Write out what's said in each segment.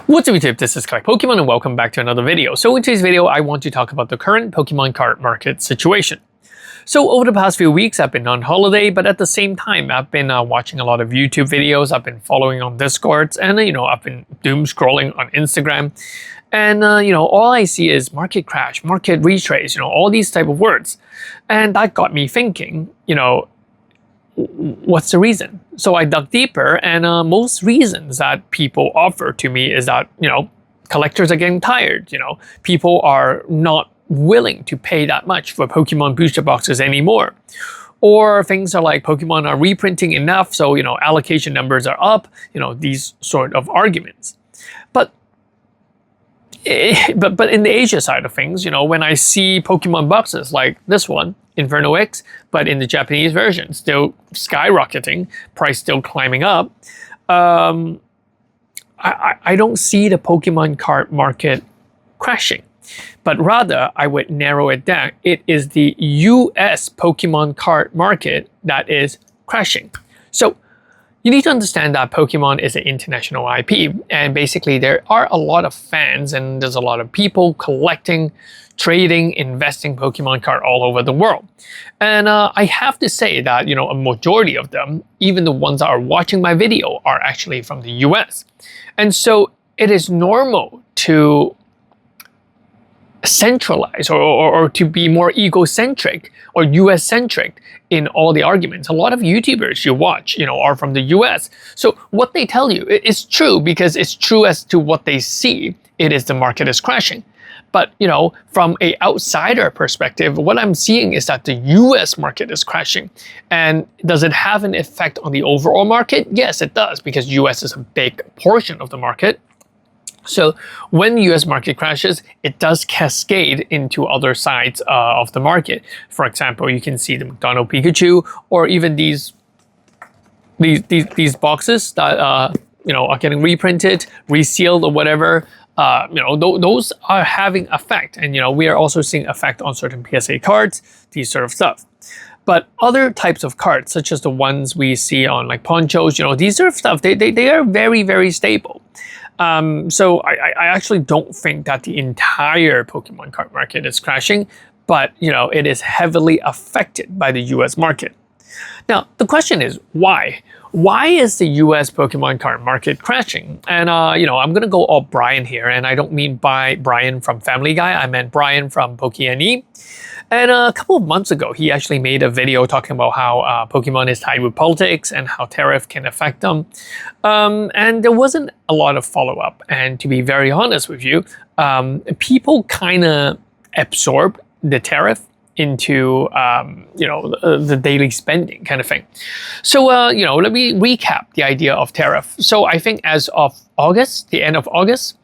What's up YouTube, this is Collect Pokemon and welcome back to another video. So in today's video, I want to talk about the current Pokemon card market situation. So over the past few weeks, I've been on holiday, but at the same time, I've been watching a lot of YouTube videos, I've been following on Discords, and I've been doom scrolling on Instagram. And all I see is market crash, market retrace, all these type of words. And that got me thinking, what's the reason? So I dug deeper, and most reasons that people offer to me is that, collectors are getting tired, people are not willing to pay that much for Pokemon booster boxes anymore. Or things are like Pokemon are reprinting enough, so, allocation numbers are up, these sort of arguments. But in the Asia side of things, when I see Pokemon boxes like this one, Inferno X, but in the Japanese version, still skyrocketing, price still climbing up, I don't see the Pokemon card market crashing. But rather, I would narrow it down. It is the US Pokemon card market that is crashing. So you need to understand that Pokemon is an international IP, and basically there are a lot of fans and there's a lot of people collecting, trading, investing Pokemon card all over the world. And I have to say that, a majority of them, even the ones that are watching my video, are actually from the US. And so it is normal to centralize or to be more egocentric or US-centric in all the arguments. A lot of YouTubers you watch, are from the US. So what they tell you is true because it's true as to what they see. It is the market is crashing. But, from an outsider perspective, what I'm seeing is that the US market is crashing. And does it have an effect on the overall market? Yes, it does, because US is a big portion of the market. So when the US market crashes, it does cascade into other sides of the market. For example, you can see the McDonald Pikachu, or even these boxes that are getting reprinted, resealed, or whatever. Those are having effect, and we are also seeing effect on certain PSA cards, these sort of stuff. But other types of cards, such as the ones we see on like ponchos, these sort of stuff, they are very, very stable. So I actually don't think that the entire Pokemon card market is crashing, but it is heavily affected by the US market. Now, the question is why? Why is the US Pokemon card market crashing? And, I'm going to go all Brian here, and I don't mean by Brian from Family Guy, I meant Brian from PokeNE. And a couple of months ago, he actually made a video talking about how Pokemon is tied with politics and how tariff can affect them. And there wasn't a lot of follow-up. And to be very honest with you, people kind of absorb the tariff into the daily spending kind of thing. So let me recap the idea of tariff. So I think as of August, the end of August,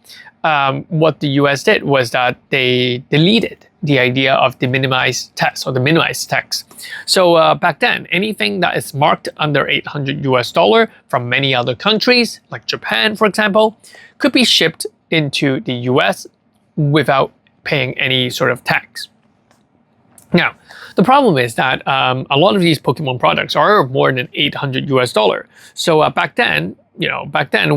what the US did was that they deleted the idea of the minimized tax or the minimized tax. So back then, anything that is marked under $800 from many other countries, like Japan, for example, could be shipped into the US without paying any sort of tax. Now, the problem is that a lot of these Pokemon products are more than $800. So back then,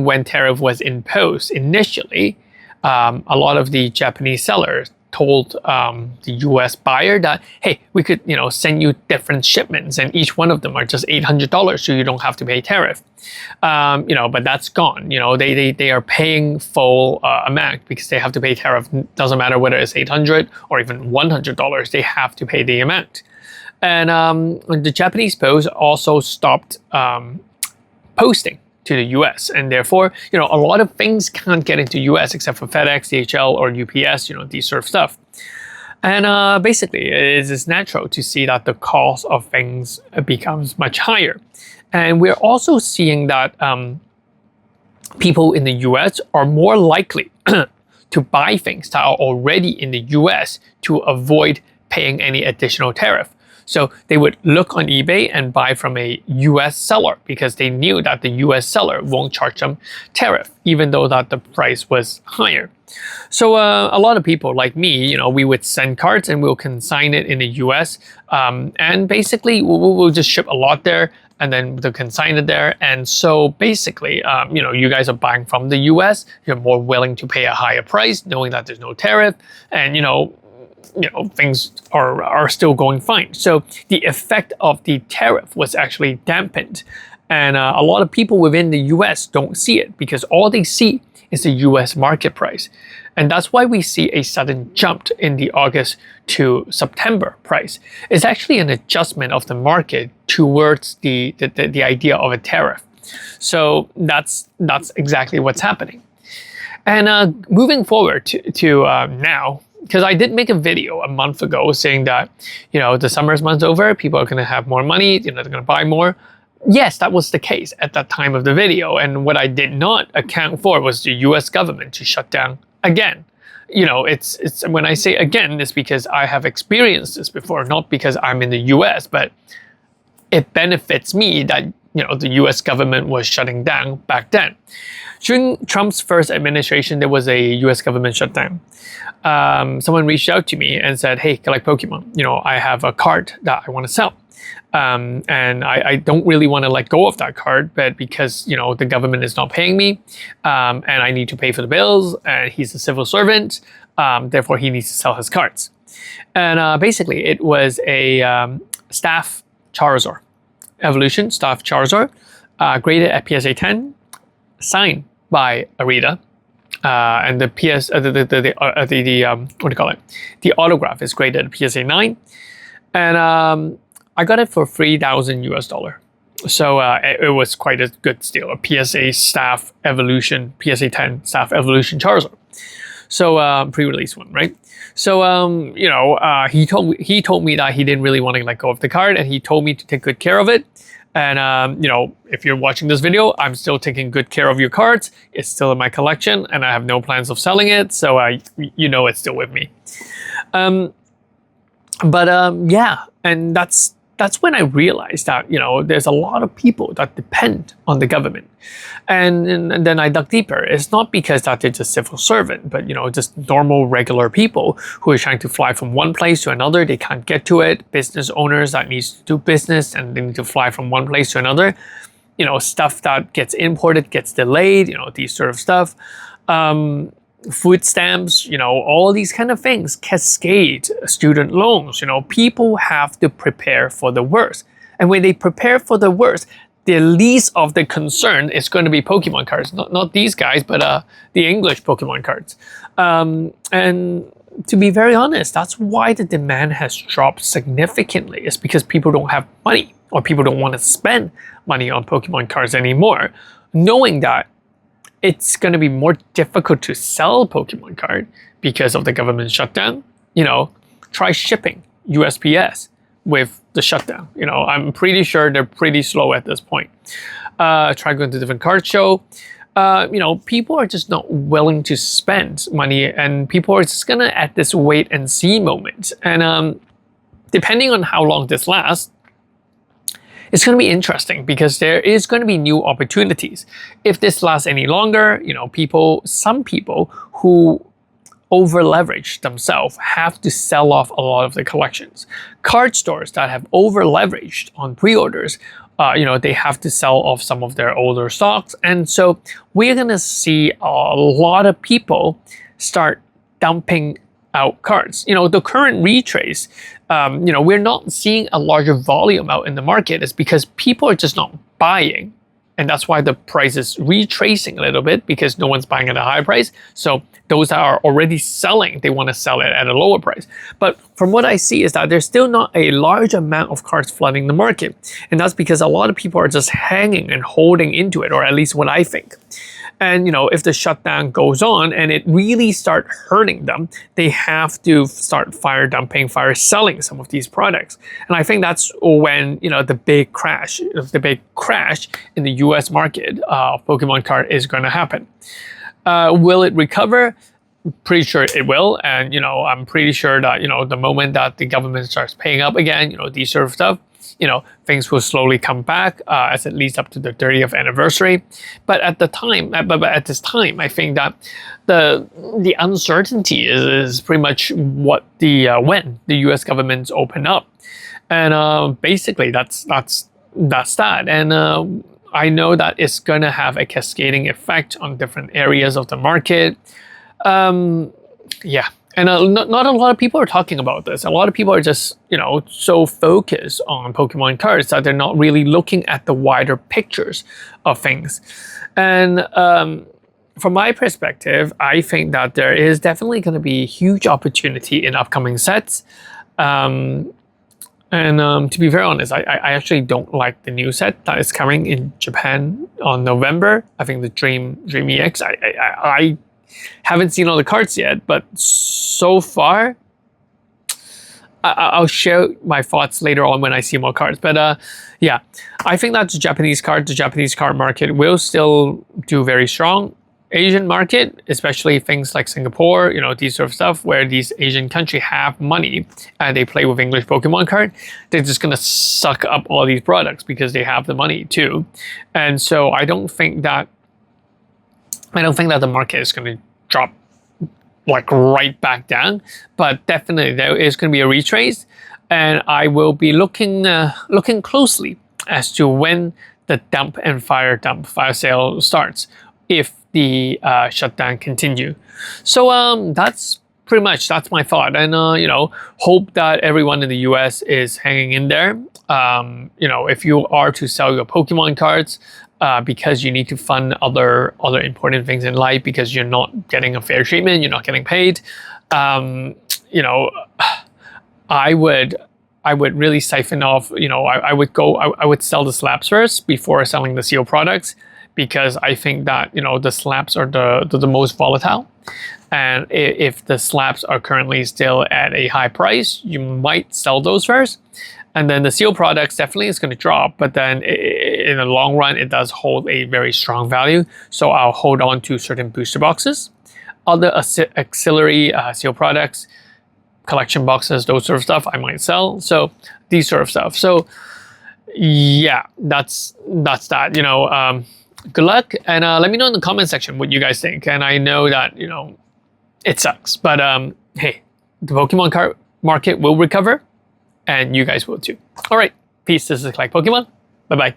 when tariff was imposed initially, a lot of the Japanese sellers told the US buyer that, hey, we could, send you different shipments, and each one of them are just $800, so you don't have to pay tariff. But that's gone. They are paying full amount because they have to pay tariff. Doesn't matter whether it's $800 or even $100, they have to pay the amount. And the Japanese Post also stopped posting to the US, and therefore, a lot of things can't get into US except for FedEx, DHL, or UPS, these sort of stuff. And basically, it is natural to see that the cost of things becomes much higher. And we're also seeing that people in the US are more likely to buy things that are already in the US to avoid paying any additional tariff. So they would look on eBay and buy from a US seller because they knew that the US seller won't charge them tariff, even though that the price was higher. So a lot of people like me, we would send cards and we'll consign it in the US. And basically we'll just ship a lot there. and then to consign it there. And so basically, you guys are buying from the US, you're more willing to pay a higher price, knowing that there's no tariff, and things are still going fine. So the effect of the tariff was actually dampened. And a lot of people within the US don't see it because all they see is the US market price. And that's why we see a sudden jump in the August to September price. It's actually an adjustment of the market towards the idea of a tariff. So that's exactly what's happening. And moving forward to now, because I did make a video a month ago saying that, the summer's month's over, people are going to have more money, they're going to buy more. Yes, that was the case at that time of the video. And what I did not account for was the US government to shut down again. It's when I say again, it's because I have experienced this before, not because I'm in the US, but it benefits me that, the US government was shutting down back then. During Trump's first administration, there was a US government shutdown. Someone reached out to me and said, hey, like Pokemon, I have a card that I want to sell. And I don't really want to let go of that card, but because, the government is not paying me, and I need to pay for the bills, and he's a civil servant, therefore he needs to sell his cards. And basically it was a staff Charizard, Evolution staff Charizard, graded at PSA 10, signed by Arita. And the what do you call it? The autograph is graded at PSA 9. And I got it for $3,000 US. So it was quite a good steal. A PSA staff Evolution, PSA 10 staff Evolution Charizard. So pre-release one, right? So he told me that he didn't really want to let go of the card, and he told me to take good care of it. And if you're watching this video, I'm still taking good care of your cards. It's still in my collection, and I have no plans of selling it. So it's still with me. Yeah, and that's when I realized that, there's a lot of people that depend on the government. And then I dug deeper. It's not because that they're just civil servant, but, just normal, regular people who are trying to fly from one place to another. They can't get to it. Business owners that needs to do business and they need to fly from one place to another. Stuff that gets imported, gets delayed, these sort of stuff. Food stamps, all these kind of things, cascade, student loans, people have to prepare for the worst. And when they prepare for the worst, the least of the concern is going to be Pokemon cards. Not these guys, but the English Pokemon cards. And to be very honest, that's why the demand has dropped significantly. It's because people don't have money, or people don't want to spend money on Pokemon cards anymore, knowing that it's going to be more difficult to sell Pokemon card because of the government shutdown. Try shipping USPS with the shutdown. I'm pretty sure they're pretty slow at this point. Try going to different card show. People are just not willing to spend money, and people are just gonna at this wait and see moment. And depending on how long this lasts, it's going to be interesting because there is going to be new opportunities. If this lasts any longer, some people who over leverage themselves have to sell off a lot of the collections. Card stores that have over leveraged on pre-orders, they have to sell off some of their older stocks. And so we're going to see a lot of people start dumping out cards. The current retrace, we're not seeing a larger volume out in the market. It's because people are just not buying. And that's why the price is retracing a little bit, because no one's buying at a high price. So those that are already selling, they want to sell it at a lower price. But from what I see is that there's still not a large amount of cards flooding the market. And that's because a lot of people are just hanging and holding into it, or at least what I think. And, if the shutdown goes on and it really start hurting them, they have to start fire dumping, fire selling some of these products. And I think that's when, the big crash in the US market of Pokemon card is going to happen. Will it recover? Pretty sure it will. And, I'm pretty sure that, the moment that the government starts paying up again, these sort of stuff, things will slowly come back as it leads up to the 30th anniversary. But at this time, I think that the uncertainty is pretty much what when the U.S. governments open up, and basically that's that's that. And I know that it's gonna have a cascading effect on different areas of the market. Yeah, and not a lot of people are talking about this. A lot of people are just, so focused on Pokemon cards that they're not really looking at the wider pictures of things. And from my perspective, I think that there is definitely going to be huge opportunity in upcoming sets. To be very honest, I actually don't like the new set that is coming in Japan on November. I think the Dream EX. I haven't seen all the cards yet, but so far, I'll share my thoughts later on when I see more cards. But yeah, I think that the Japanese card market will still do very strong. Asian market, especially things like Singapore, these sort of stuff where these Asian countries have money and they play with English Pokemon card, they're just gonna suck up all these products because they have the money too. And so I don't think that the market is gonna drop like right back down, but definitely there is gonna be a retrace, and I will be looking closely as to when the dump and fire sale starts, if the shutdown continue. So that's my thought, and hope that everyone in the US is hanging in there. If you are to sell your Pokemon cards because you need to fund other important things in life because you're not getting a fair treatment, you're not getting paid, I would really siphon off. I would sell the slabs first before selling the sealed products, because I think that the slabs are the most volatile, and if the slabs are currently still at a high price, you might sell those first, and then the sealed products definitely is going to drop, but then in the long run it does hold a very strong value, so I'll hold on to certain booster boxes, other auxiliary sealed products, collection boxes, those sort of stuff I might sell. So these sort of stuff. So yeah, that's that. Good luck, and let me know in the comment section what you guys think. And I know that it sucks, but hey, the Pokemon card market will recover, and you guys will too. All right, peace. This is Collect Pokemon. Bye bye.